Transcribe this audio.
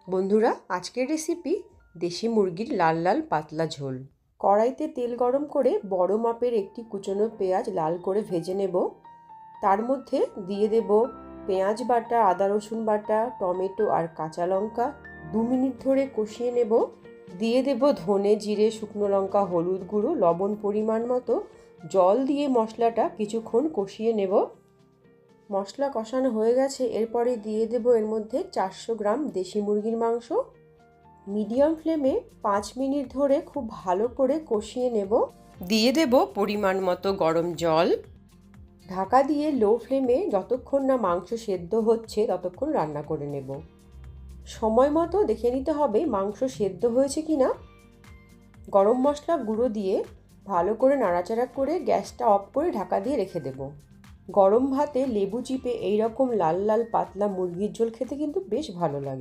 বন্ধুরা, আজকের রেসিপি দেশি মুরগির লাল লাল পাতলা ঝোল। কড়াইতে তেল গরম করে বড় মাপের একটি কুচনো পেঁয়াজ লাল করে ভেজে নেব। তার মধ্যে দিয়ে দেব পেঁয়াজ বাটা, আদা রসুন বাটা, টমেটো আর কাঁচা লঙ্কা। 2 মিনিট ধরে কষিয়ে নেব। দিয়ে দেব ধনে, জিরে, শুকনো লঙ্কা, হলুদ গুঁড়ো, লবণ পরিমাণ মতো। জল দিয়ে মশলাটা কিছুক্ষণ কষিয়ে নেব। মশলা কষানো হয়ে গেছে, এরপরে দিয়ে দেব এর মধ্যে 400 গ্রাম দেশি মুরগির মাংস। মিডিয়াম ফ্লেমে 5 মিনিট ধরে খুব ভালো করে কষিয়ে নেব। দিয়ে দেব পরিমাণ মতো গরম জল। ঢাকা দিয়ে লো ফ্লেমে যতক্ষণ না মাংস সেদ্ধ হচ্ছে ততক্ষণ রান্না করে নেব। সময় মতো দেখে নিতে হবে মাংস সেদ্ধ হয়েছে কিনা। গরম মশলা গুঁড়ো দিয়ে ভালো করে নাড়াচাড়া করে গ্যাসটা অফ করে ঢাকা দিয়ে রেখে দেব। গরম ভাতে লেবু চিপে এইরকম লাল লাল পাতলা মুরগির ঝোল খেতে কিন্তু বেশ ভালো লাগে।